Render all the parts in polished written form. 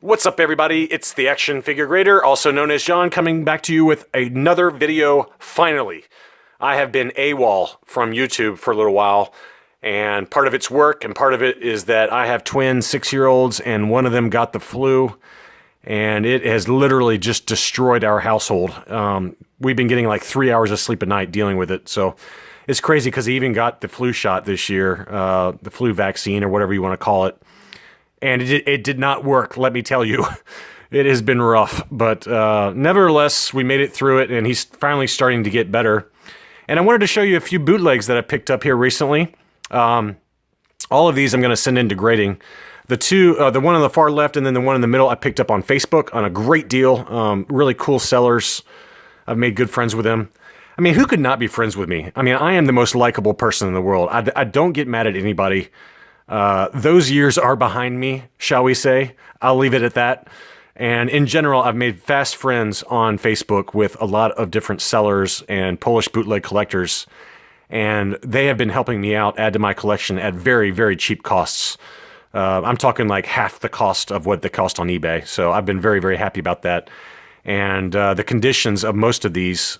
What's up, everybody? It's the Action Figure Grader, also known as John, coming back to you with another video, finally. I have been AWOL from YouTube for a little while, and part of it's work, and part of it is that I have twin 6-year-olds, and one of them got the flu, and it has literally just destroyed our household. We've been getting like 3 hours of sleep a night dealing with it, so it's crazy because he even got the flu shot this year, the flu vaccine, or whatever you want to call it. And it did not work, let me tell you. It has been rough, but nevertheless, we made it through it, and he's finally starting to get better. And I wanted to show you a few bootlegs that I picked up here recently. All of these I'm going to send into grading. The one on the far left and then the one in the middle I picked up on Facebook on a great deal. Really cool sellers. I've made good friends with them. I mean, who could not be friends with me? I mean, I am the most likable person in the world. I don't get mad at anybody. Those years are behind me, shall we say. I'll leave it at that. And in general, I've made fast friends on Facebook with a lot of different sellers and Polish bootleg collectors. And they have been helping me out, add to my collection at very, very cheap costs. I'm talking like half the cost of what they cost on eBay. So I've been very, very happy about that. And the conditions of most of these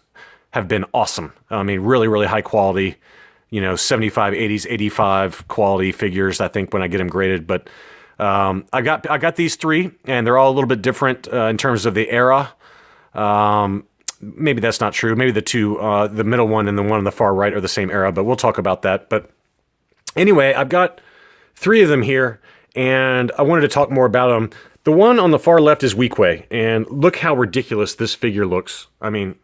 have been awesome. I mean, really, really high quality. 75, 80s, 85 quality figures, I think, when I get them graded. But I got these three, and they're all a little bit different in terms of the era. Maybe that's not true. Maybe the two, the middle one and the one on the far right are the same era, but we'll talk about that. But anyway, I've got three of them here, and I wanted to talk more about them. The one on the far left is Weequay, and look how ridiculous this figure looks. I mean,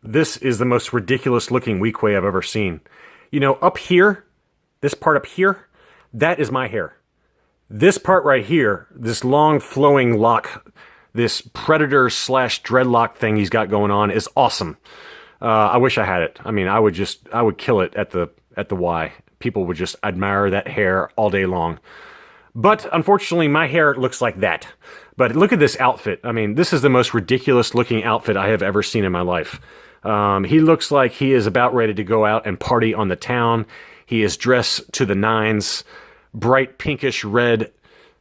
this is the most ridiculous looking Weequay I've ever seen. Up here, this part up here, that is my hair. This part right here, this long flowing lock, this predator / dreadlock thing he's got going on is awesome. I wish I had it. I mean, I would kill it at the Y. People would just admire that hair all day long. But unfortunately, my hair looks like that. But look at this outfit. I mean, this is the most ridiculous looking outfit I have ever seen in my life. He looks like he is about ready to go out and party on the town. He is dressed to the nines, bright pinkish red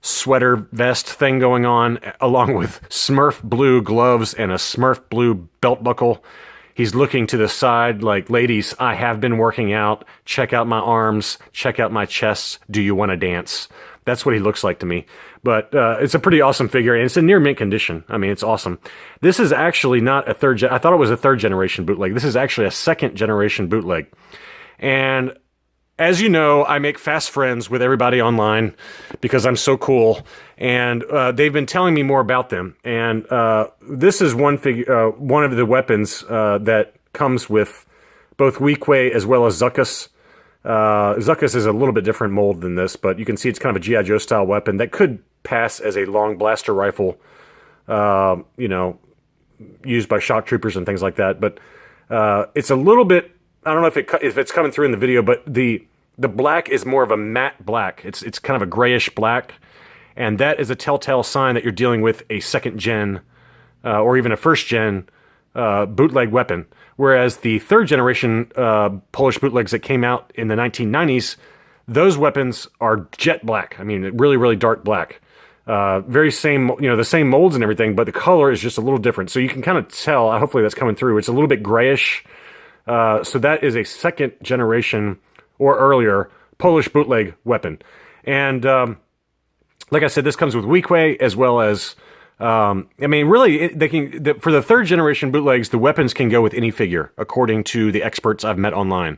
sweater vest thing going on, along with Smurf blue gloves and a Smurf blue belt buckle. He's looking to the side like, ladies, I have been working out. Check out my arms. Check out my chest. Do you want to dance? That's what he looks like to me. But it's a pretty awesome figure, and it's in near mint condition. I mean, it's awesome. This is actually not a third I thought it was a third generation bootleg. This is actually a second generation bootleg. And as you know, I make fast friends with everybody online because I'm so cool. And they've been telling me more about them. And this is one of the weapons that comes with both Weequay as well as Zuckuss. Zuckuss is a little bit different mold than this, but you can see it's kind of a G.I. Joe style weapon that could pass as a long blaster rifle, used by shock troopers and things like that. But it's a little bit, I don't know if it's coming through in the video, but the black is more of a matte black. It's kind of a grayish black, and that is a telltale sign that you're dealing with a second gen or even a first gen bootleg weapon. Whereas the third generation Polish bootlegs that came out in the 1990s, those weapons are jet black. I mean, really, really dark black. Very same, the same molds and everything, but the color is just a little different. So you can kind of tell, hopefully that's coming through. It's a little bit grayish. So that is a second generation or earlier Polish bootleg weapon. And like I said, this comes with Weequay as well as really, for the third generation bootlegs, the weapons can go with any figure, according to the experts I've met online,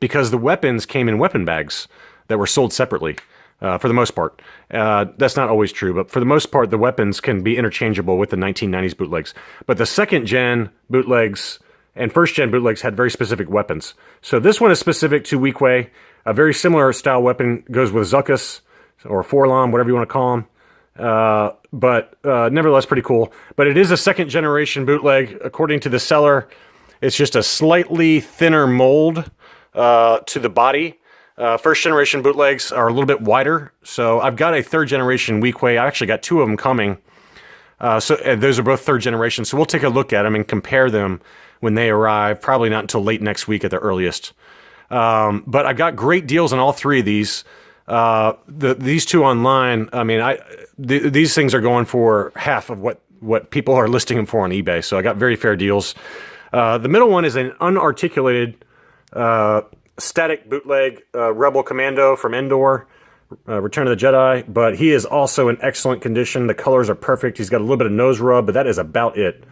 because the weapons came in weapon bags that were sold separately, for the most part. That's not always true, but for the most part, the weapons can be interchangeable with the 1990s bootlegs. But the second gen bootlegs and first gen bootlegs had very specific weapons. So this one is specific to Weequay. A very similar style weapon goes with Zuckuss, or Forlom, whatever you want to call them. But nevertheless pretty cool. But it is a second generation bootleg. According to the seller, it's just a slightly thinner mold to the body. First generation bootlegs are a little bit wider. So I've got a third generation Weequay. I actually got two of them coming. So those are both third generation. So we'll take a look at them and compare them when they arrive. Probably not until late next week at the earliest. But I've got great deals on all three of these. These two online, I mean, these things are going for half of what people are listing them for on eBay. So I got very fair deals. The middle one is an unarticulated static bootleg Rebel Commando from Endor, Return of the Jedi, but he is also in excellent condition. The colors are perfect. He's got a little bit of nose rub, but that is about it.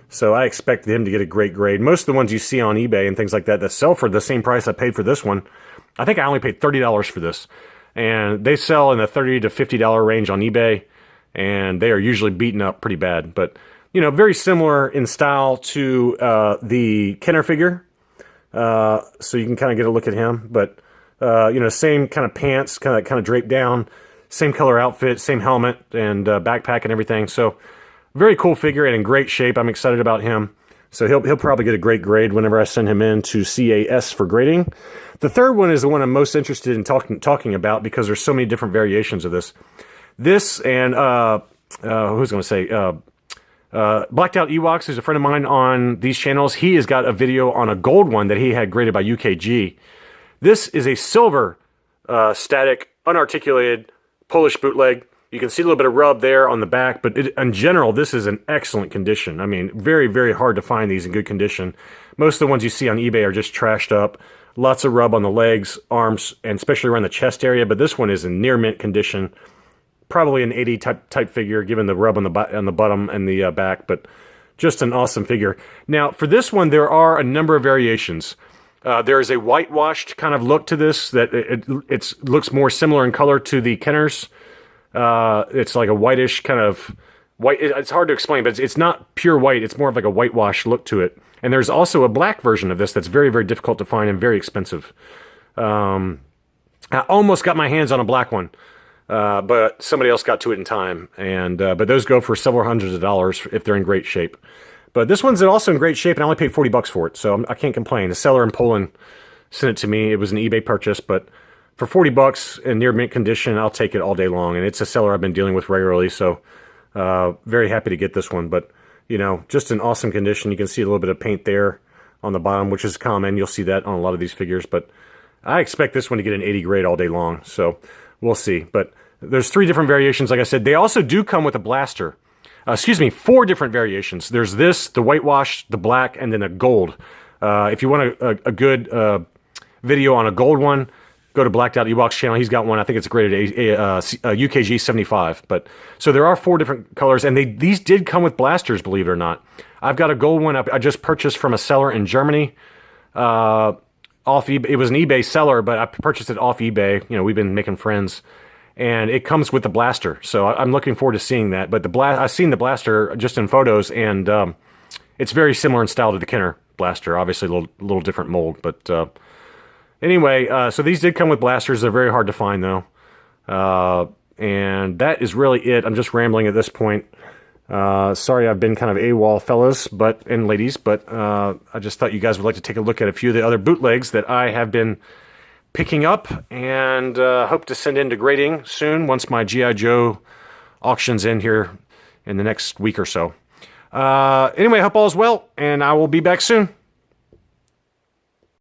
So I expect him to get a great grade. Most of the ones you see on eBay and things like that sell for the same price I paid for this one. I think I only paid $30 for this. And they sell in the $30 to $50 range on eBay, and they are usually beaten up pretty bad. But, you know, very similar in style to the Kenner figure. So you can kind of get a look at him. But, you know, same kind of pants, kind of draped down, same color outfit, same helmet and backpack and everything. So very cool figure and in great shape. I'm excited about him. So he'll probably get a great grade whenever I send him in to CAS for grading. The third one is the one I'm most interested in talking about because there's so many different variations of this. This and who's going to say Blacked Out Ewoks, who's a friend of mine on these channels. He has got a video on a gold one that he had graded by UKG. This is a silver static unarticulated Polish bootleg. You can see a little bit of rub there on the back, but in general, this is in excellent condition. I mean, very, very hard to find these in good condition. Most of the ones you see on eBay are just trashed up. Lots of rub on the legs, arms, and especially around the chest area, but this one is in near mint condition. Probably an 80 type figure, given the rub on the bottom and the back, but just an awesome figure. Now, for this one, there are a number of variations. There is a whitewashed kind of look to this that it looks more similar in color to the Kenners. It's like a whitish kind of white. It's hard to explain, but it's not pure white. It's more of like a whitewash look to it. And there's also a black version of this that's very, very difficult to find and very expensive. I almost got my hands on a black one, but somebody else got to it in time. And but those go for several hundreds of dollars if they're in great shape. But this one's also in great shape, and I only paid $40 for it, so I can't complain. The seller in Poland sent it to me. It was an eBay purchase, but for $40 in near mint condition, I'll take it all day long. And it's a seller I've been dealing with regularly, so very happy to get this one. But, you know, just in awesome condition. You can see a little bit of paint there on the bottom, which is common. You'll see that on a lot of these figures. But I expect this one to get an 80 grade all day long, so we'll see. But there's 3 different variations, like I said. They also do come with a blaster. 4 different variations. There's this, the whitewash, the black, and then a gold. If you want a good video on a gold one, go to Blacked Out Ewoks channel. He's got one. I think it's graded UKG 75. But so there are 4 different colors, and these did come with blasters, believe it or not. I've got a gold one I just purchased from a seller in Germany. Off eBay. It was an eBay seller, but I purchased it off eBay. You know, we've been making friends. And it comes with the blaster, so I'm looking forward to seeing that. But I've seen the blaster just in photos, and it's very similar in style to the Kenner blaster. Obviously, a little different mold. But anyway, so these did come with blasters. They're very hard to find, though. And that is really it. I'm just rambling at this point. Sorry I've been kind of AWOL, fellas and ladies, but I just thought you guys would like to take a look at a few of the other bootlegs that I have been picking up, and hope to send in to grading soon once my G.I. Joe auction's in here in the next week or so. Anyway, I hope all is well, and I will be back soon.